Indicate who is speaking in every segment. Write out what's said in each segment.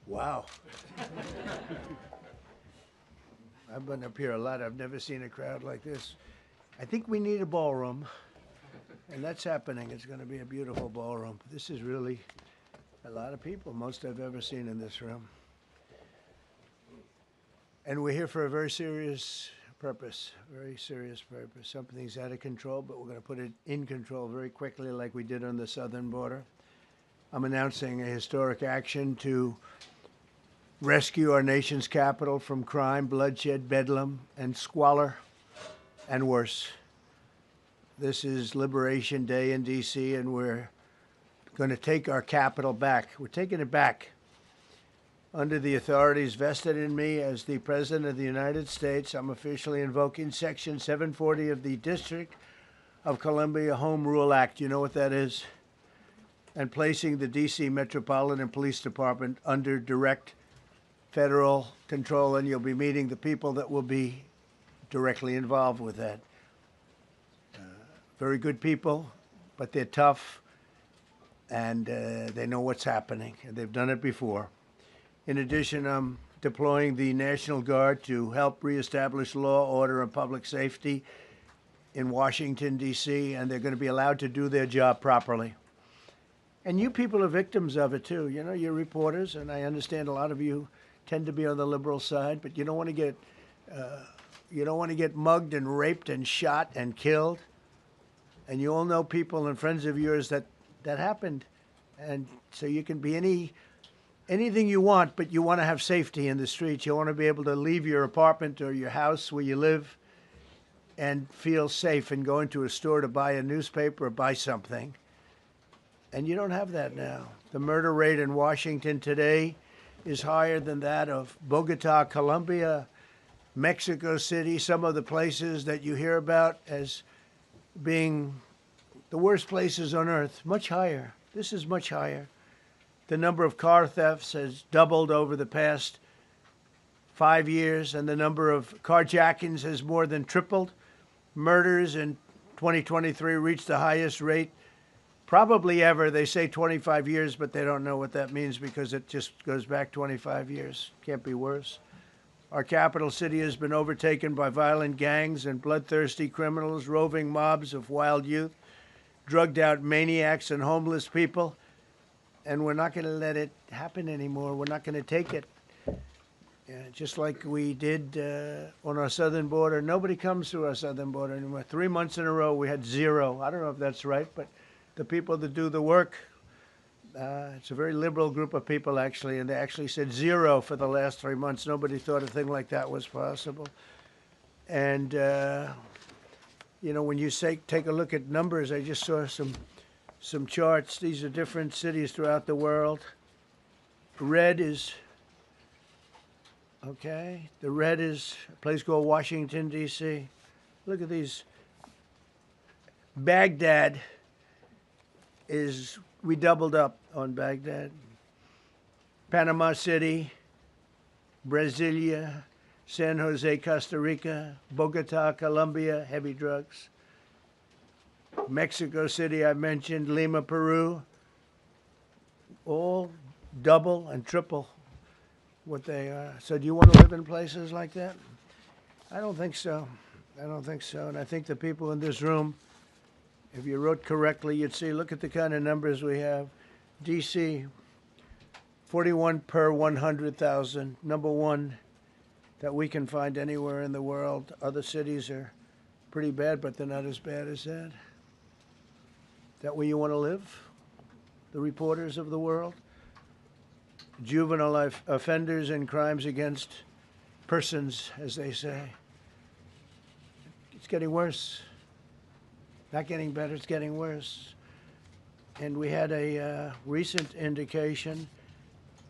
Speaker 1: Wow. I've been up here a lot. I've never seen a crowd like this. I think we need a ballroom, and that's happening. It's going to be a beautiful ballroom. This is really a lot of people, most I've ever seen in this room. And we're here for a very serious purpose, very serious purpose. Something's out of control, but we're going to put it in control very quickly like we did on the southern border. I'm announcing a historic action to rescue our nation's capital from crime, bloodshed, bedlam, and squalor, and worse. This is Liberation Day in D.C., and we're going to take our capital back. We're taking it back under the authorities vested in me as the President of the United States. I'm officially invoking Section 740 of the District of Columbia Home Rule Act. You know what that is? And placing the D.C. Metropolitan Police Department under direct federal control, and you'll be meeting the people that will be directly involved with that. Very good people, but they're tough, and they know what's happening, and they've done it before. In addition, I'm deploying the National Guard to help reestablish law, order, and public safety in Washington, D.C., and they're going to be allowed to do their job properly. And you people are victims of it, too. You know, you're reporters, and I understand a lot of you tend to be on the liberal side, but you don't want to get mugged and raped and shot and killed. And you all know people and friends of yours that happened. And so you can be anything you want, but you want to have safety in the streets. You want to be able to leave your apartment or your house where you live and feel safe and go into a store to buy a newspaper or buy something. And you don't have that now. The murder rate in Washington today is higher than that of Bogota, Colombia, Mexico City, some of the places that you hear about as being the worst places on earth, much higher. This is much higher. The number of car thefts has doubled over the past 5 years, and the number of carjackings has more than tripled. Murders in 2023 reached the highest rate probably ever. They say 25 years, but they don't know what that means because it just goes back 25 years. Can't be worse. Our capital city has been overtaken by violent gangs and bloodthirsty criminals, roving mobs of wild youth, drugged out maniacs and homeless people. And we're not going to let it happen anymore. We're not going to take it. Just like we did on our southern border. Nobody comes through our southern border anymore. 3 months in a row, we had zero. I don't know if that's right, but the people that do the work, it's a very liberal group of people, actually, and they actually said zero for the last 3 months. Nobody thought a thing like that was possible. And, you know, when you take a look at numbers, I just saw some charts. These are different cities throughout the world. Red is, okay, the red is a place called Washington, D.C. Look at these. Baghdad we doubled up on Baghdad. Panama City, Brasilia, San Jose, Costa Rica, Bogota, Colombia, heavy drugs. Mexico City, I mentioned, Lima, Peru, all double and triple what they are. So do you want to live in places like that? I don't think so. I don't think so. And I think the people in this room, if you wrote correctly, you'd see, look at the kind of numbers we have. D.C., 41 per 100,000, number one that we can find anywhere in the world. Other cities are pretty bad, but they're not as bad as that. That where you want to live? The reporters of the world? Juvenile offenders and crimes against persons, as they say. It's getting worse. Not getting better, it's getting worse. And we had a recent indication.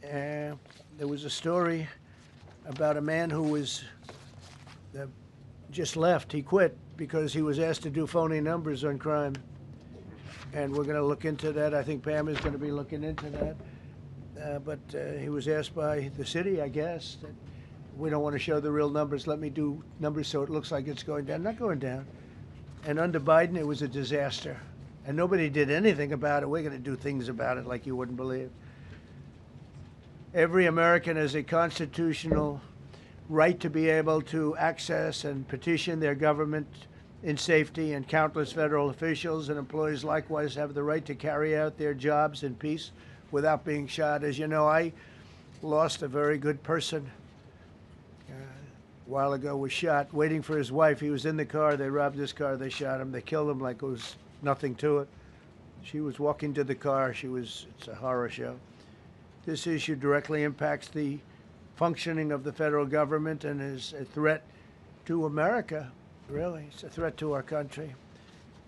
Speaker 1: There was a story about a man who was just left. He quit because he was asked to do phony numbers on crime. And we're going to look into that. I think Pam is going to be looking into that. But he was asked by the city, I guess, that we don't want to show the real numbers. Let me do numbers so it looks like it's going down. Not going down. And under Biden, it was a disaster. And nobody did anything about it. We're going to do things about it like you wouldn't believe. Every American has a constitutional right to be able to access and petition their government in safety, and countless federal officials and employees likewise have the right to carry out their jobs in peace without being shot. As you know, I lost a very good person a while ago, was shot waiting for his wife. He was in the car. They robbed his car. They shot him. They killed him like it was nothing to it. She was walking to the car. It's a horror show. This issue directly impacts the functioning of the federal government and is a threat to America, really. It's a threat to our country.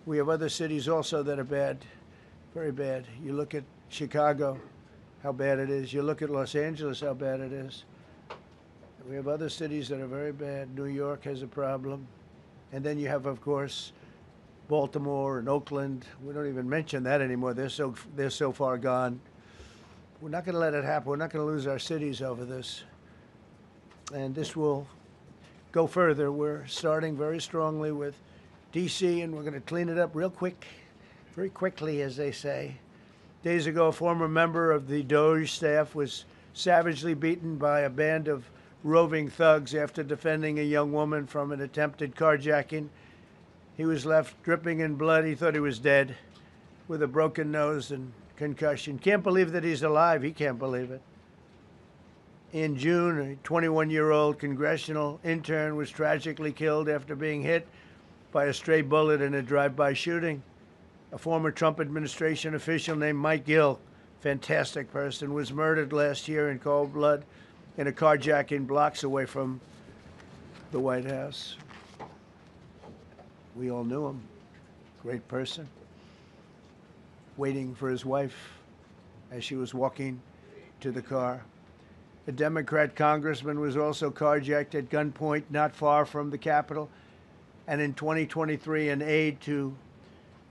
Speaker 1: We have other cities also that are bad, very bad. You look at Chicago, how bad it is. You look at Los Angeles, how bad it is. We have other cities that are very bad. New York has a problem. And then you have, of course, Baltimore and Oakland. We don't even mention that anymore. They're so far gone. We're not going to let it happen. We're not going to lose our cities over this. And this will go further. We're starting very strongly with D.C., and we're going to clean it up real quick, very quickly, as they say. Days ago, a former member of the DOJ staff was savagely beaten by a band of roving thugs after defending a young woman from an attempted carjacking. He was left dripping in blood. He thought he was dead, with a broken nose and concussion. Can't believe that he's alive. He can't believe it. In June, a 21-year-old congressional intern was tragically killed after being hit by a stray bullet in a drive-by shooting. A former Trump administration official named Mike Gill, fantastic person, was murdered last year in cold blood in a carjacking blocks away from the White House. We all knew him. Great person. Waiting for his wife as she was walking to the car. A Democrat congressman was also carjacked at gunpoint not far from the Capitol. And in 2023, an aide to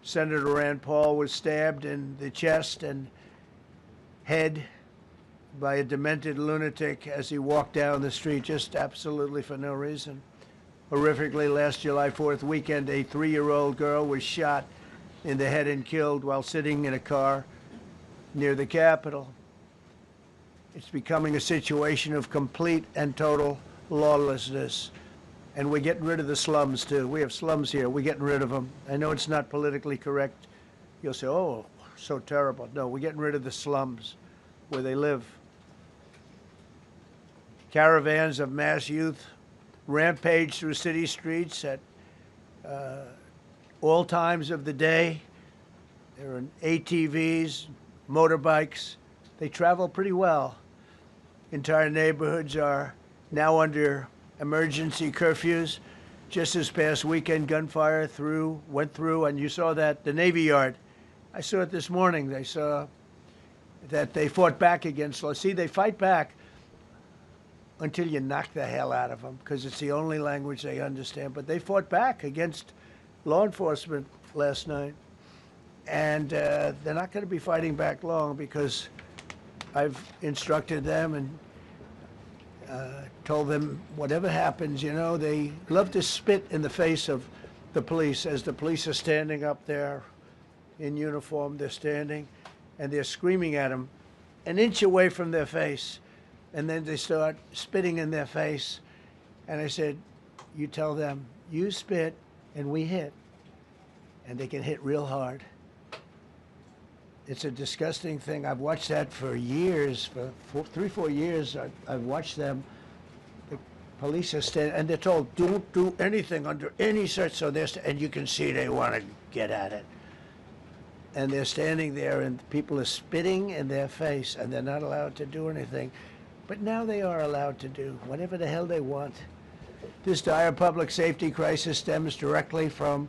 Speaker 1: Senator Rand Paul was stabbed in the chest and head by a demented lunatic as he walked down the street, just absolutely for no reason. Horrifically, last July 4th weekend, a 3-year-old girl was shot in the head and killed while sitting in a car near the Capitol. It's becoming a situation of complete and total lawlessness. And we're getting rid of the slums, too. We have slums here. We're getting rid of them. I know it's not politically correct. You'll say, oh, so terrible. No, we're getting rid of the slums where they live. Caravans of mass youth rampage through city streets at all times of the day. There are ATVs, motorbikes. They travel pretty well. Entire neighborhoods are now under emergency curfews. Just this past weekend, gunfire went through, and you saw that, the Navy Yard. I saw it this morning. They saw that they fought back against law. See, they fight back until you knock the hell out of them, because it's the only language they understand. But they fought back against law enforcement last night. And they're not going to be fighting back long, because I've instructed them and told them whatever happens, you know, they love to spit in the face of the police as the police are standing up there in uniform. They're standing and they're screaming at them an inch away from their face. And then they start spitting in their face. And I said, you tell them, you spit and we hit. And they can hit real hard. It's a disgusting thing. I've watched that for years, for 3-4 years. I've watched them. The police are standing, and they're told, don't do anything under any search. So and you can see they want to get at it. And they're standing there, and people are spitting in their face, and they're not allowed to do anything. But now they are allowed to do whatever the hell they want. This dire public safety crisis stems directly from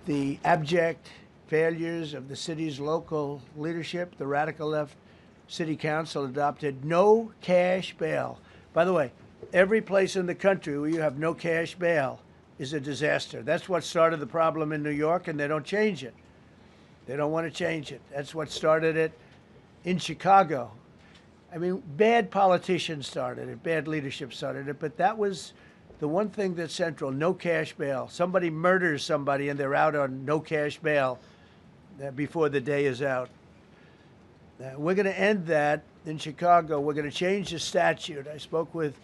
Speaker 1: the abject failures of the city's local leadership. The radical left city council adopted no cash bail. By the way, every place in the country where you have no cash bail is a disaster. That's what started the problem in New York, and they don't change it. They don't want to change it. That's what started it in Chicago. I mean, bad politicians started it, bad leadership started it, but that was the one thing that's central, no cash bail. Somebody murders somebody and they're out on no cash bail before the day is out. We're going to end that in Chicago, we're going to change the statute. I spoke with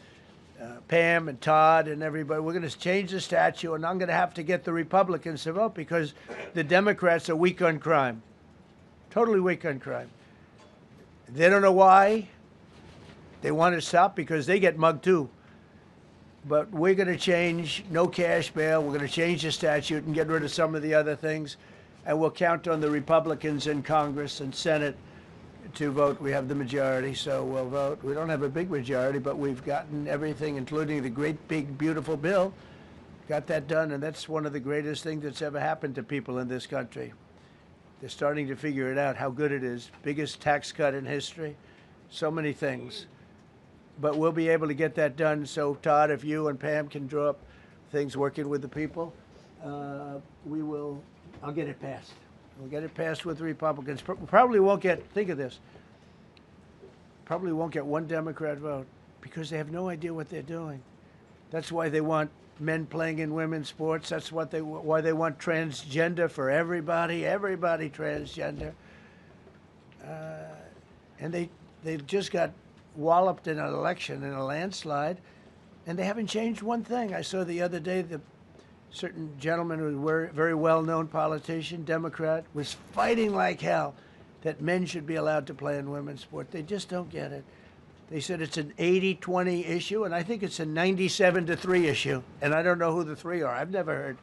Speaker 1: Pam and Todd and everybody. We're going to change the statute, and I'm going to have to get the Republicans to vote because the Democrats are weak on crime, totally weak on crime. They don't know why. They want to stop because they get mugged too. But we're going to change no cash bail. We're going to change the statute and get rid of some of the other things. And we'll count on the Republicans in Congress and Senate to vote. We have the majority, so we'll vote. We don't have a big majority, but we've gotten everything, including the great, big, beautiful bill. Got that done, and that's one of the greatest things that's ever happened to people in this country. They're starting to figure it out, how good it is. Biggest tax cut in history. So many things. But we'll be able to get that done. So, Todd, if you and Pam can draw up things working with the people, we will. I'll get it passed. We'll get it passed with the Republicans. Probably won't get, think of this, probably won't get one Democrat vote because they have no idea what they're doing. That's why they want men playing in women's sports. That's why they want transgender for everybody transgender. And they just got walloped in an election, in a landslide, and they haven't changed one thing. I saw the other day the certain gentleman who was a very well-known politician, Democrat, was fighting like hell that men should be allowed to play in women's sport. They just don't get it. They said it's an 80-20 issue, and I think it's a 97-3 issue, and I don't know who the three are. I've never heard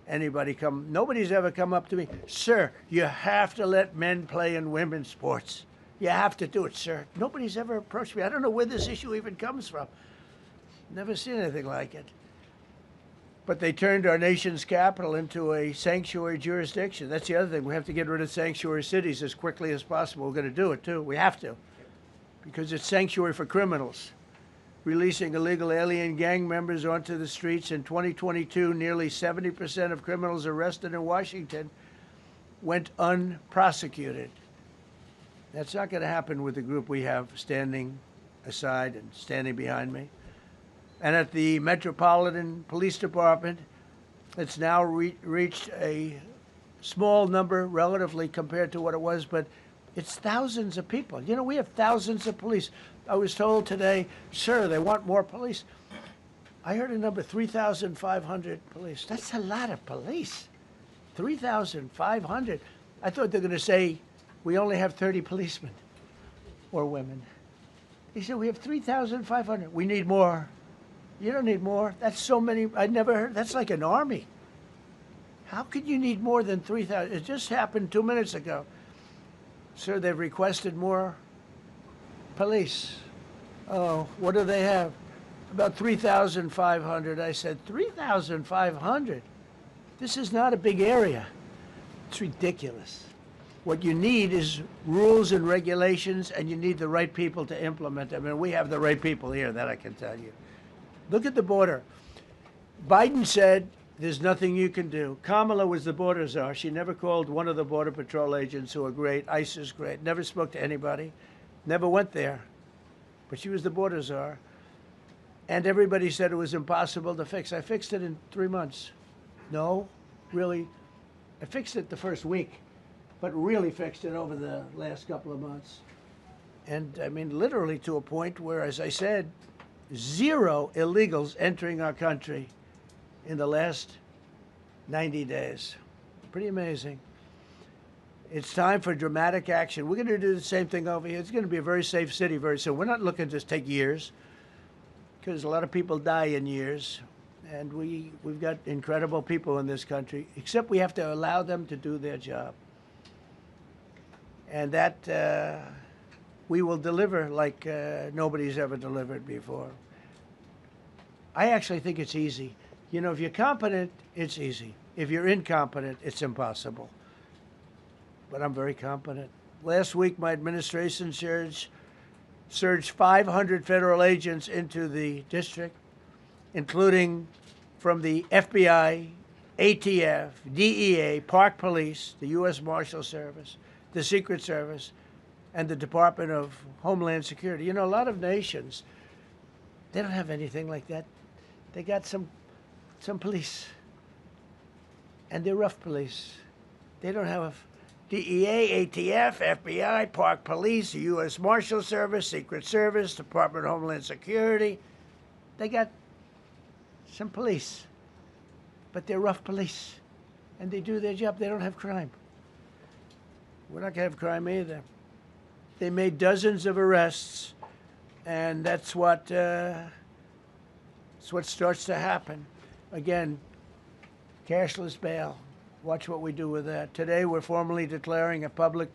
Speaker 1: anybody nobody's ever come up to me, sir, you have to let men play in women's sports. You have to do it, sir. Nobody's ever approached me. I don't know where this issue even comes from. Never seen anything like it. But they turned our nation's capital into a sanctuary jurisdiction. That's the other thing. We have to get rid of sanctuary cities as quickly as possible. We're going to do it, too. We have to. Because it's sanctuary for criminals. Releasing illegal alien gang members onto the streets. In 2022, nearly 70% of criminals arrested in Washington went unprosecuted. That's not going to happen with the group we have standing aside and standing behind me. And at the Metropolitan Police Department, it's now reached a small number relatively compared to what it was, but it's thousands of people. You know, we have thousands of police. I was told today, sir, they want more police. I heard a number, 3,500 police. That's a lot of police. 3,500. I thought they were going to say, we only have 30 policemen or women. They said, we have 3,500. We need more. You don't need more. That's so many. I never heard. That's like an army. How could you need more than 3,000? It just happened 2 minutes ago. Sir, they've requested more police. Oh, what do they have? About 3,500. I said, 3,500? This is not a big area. It's ridiculous. What you need is rules and regulations, and you need the right people to implement them. And we have the right people here, that I can tell you. Look at the border. Biden said there's nothing you can do. Kamala was the border czar. She never called one of the Border Patrol agents who are great. ICE is great. Never spoke to anybody. Never went there. But she was the border czar. And everybody said it was impossible to fix. I fixed it in 3 months. No, really. I fixed it the first week, but really fixed it over the last couple of months. And I mean, literally to a point where, as I said, 0 illegals entering our country in the last 90 days. Pretty amazing. It's time for dramatic action. We're going to do the same thing over here. It's going to be a very safe city very soon. We're not looking to take years, because a lot of people die in years. And we've got incredible people in this country, except we have to allow them to do their job. And that we will deliver like nobody's ever delivered before. I actually think it's easy. You know, if you're competent, it's easy. If you're incompetent, it's impossible. But I'm very competent. Last week, my administration surged 500 federal agents into the district, including from the FBI, ATF, DEA, Park Police, the U.S. Marshal Service, the Secret Service, and the Department of Homeland Security. You know, a lot of nations, they don't have anything like that. They got some police, and they're rough police. They don't have DEA, ATF, FBI, Park Police, U.S. Marshal Service, Secret Service, Department of Homeland Security. They got some police, but they're rough police, and they do their job. They don't have crime. We're not going to have crime either. They made dozens of arrests, and that's what starts to happen. Again, cashless bail. Watch what we do with that. Today, we're formally declaring a public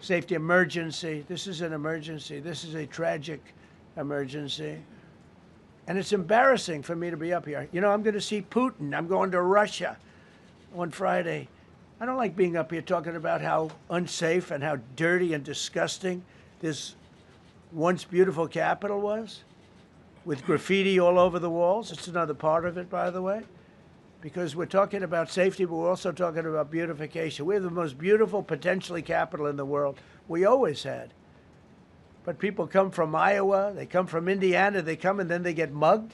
Speaker 1: safety emergency. This is an emergency. This is a tragic emergency. And it's embarrassing for me to be up here. You know, I'm going to see Putin. I'm going to Russia on Friday. I don't like being up here talking about how unsafe and how dirty and disgusting this once beautiful capital was, with graffiti all over the walls. It's another part of it, by the way, because we're talking about safety, but we're also talking about beautification. We have the most beautiful, potentially, capital in the world. We always had. But people come from Iowa, they come from Indiana, they come and then they get mugged.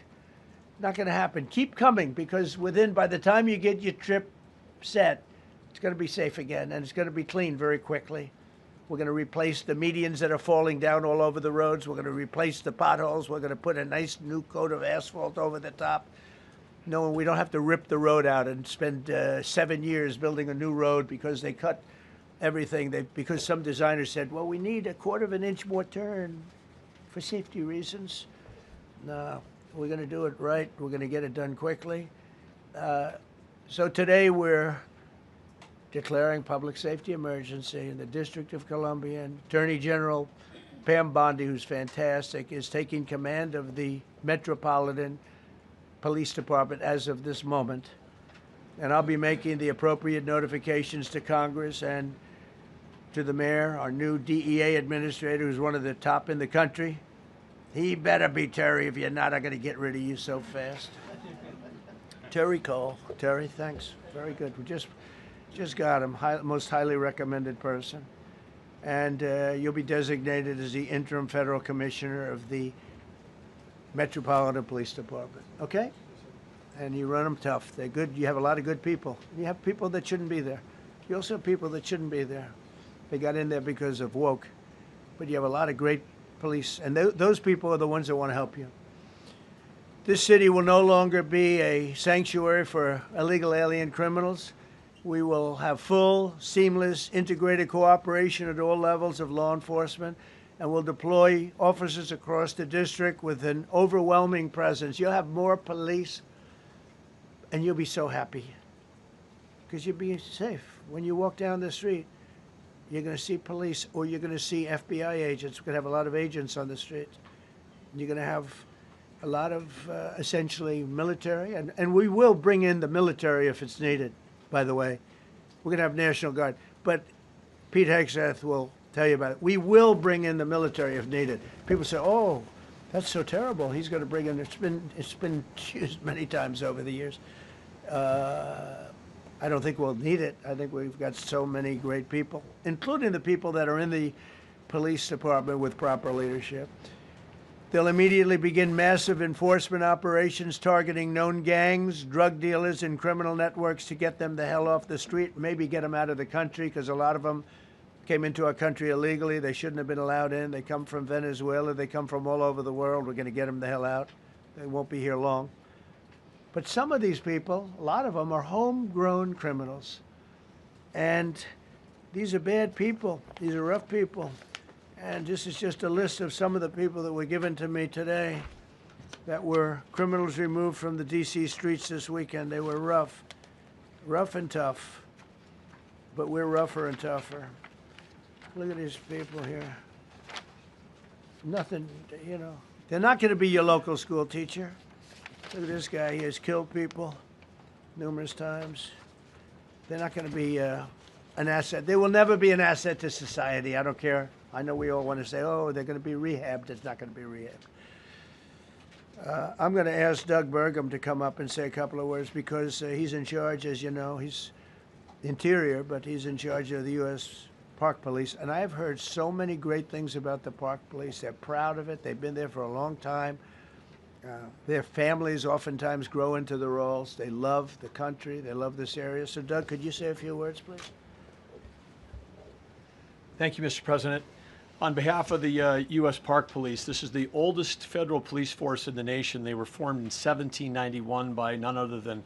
Speaker 1: Not going to happen. Keep coming, because by the time you get your trip set, it's going to be safe again, and it's going to be clean very quickly. We're going to replace the medians that are falling down all over the roads. We're going to replace the potholes. We're going to put a nice new coat of asphalt over the top. No, we don't have to rip the road out and spend 7 years building a new road because they cut everything. Because some designers said, well, we need a 1/4 of an inch more turn for safety reasons. No, we're going to do it right. We're going to get it done quickly. So today we're declaring public safety emergency in the District of Columbia, and Attorney General Pam Bondi, who's fantastic, is taking command of the Metropolitan Police Department as of this moment. And I'll be making the appropriate notifications to Congress and to the mayor, our new DEA administrator, who's one of the top in the country. He better be Terry. If you're not, I'm going to get rid of you so fast. Terry Cole. Terry, thanks. Very good. We just got him, most highly recommended person. And you'll be designated as the interim federal commissioner of the Metropolitan Police Department. Okay? And you run them tough. They're good. You have a lot of good people. You have people that shouldn't be there. You also have people that shouldn't be there. They got in there because of woke. But you have a lot of great police. And those people are the ones that want to help you. This city will no longer be a sanctuary for illegal alien criminals. We will have full, seamless, integrated cooperation at all levels of law enforcement, and we'll deploy officers across the district with an overwhelming presence. You'll have more police, and you'll be so happy because you'll be safe. When you walk down the street, you're going to see police, or you're going to see FBI agents. We're going to have a lot of agents on the street. You're going to have a lot of essentially military, and we will bring in the military if it's needed. By the way, we're going to have National Guard, but Pete Hegseth will tell you about it. We will bring in the military if needed. People say, "Oh, that's so terrible. He's going to bring in." It's been used many times over the years. I don't think we'll need it. I think we've got so many great people, including the people that are in the police department with proper leadership. They'll immediately begin massive enforcement operations targeting known gangs, drug dealers, and criminal networks to get them the hell off the street, maybe get them out of the country, because a lot of them came into our country illegally. They shouldn't have been allowed in. They come from Venezuela. They come from all over the world. We're going to get them the hell out. They won't be here long. But some of these people, a lot of them, are homegrown criminals. And these are bad people. These are rough people. And this is just a list of some of the people that were given to me today that were criminals removed from the D.C. streets this weekend. They were rough and tough, but we're rougher and tougher. Look at these people here. Nothing, you know. They're not going to be your local school teacher. Look at this guy. He has killed people numerous times. They're not going to be an asset. They will never be an asset to society. I don't care. I know we all want to say, oh, they're going to be rehabbed. It's not going to be rehabbed. I'm going to ask Doug Burgum to come up and say a couple of words because he's in charge, as you know. He's Interior, but he's in charge of the U.S. Park Police. And I've heard so many great things about the Park Police. They're proud of it. They've been there for a long time. Their families oftentimes grow into the roles. They love the country. They love this area. So, Doug, could you say a few words, please?
Speaker 2: Thank you, Mr. President. On behalf of the U.S. Park Police, this is the oldest federal police force in the nation. They were formed in 1791 by none other than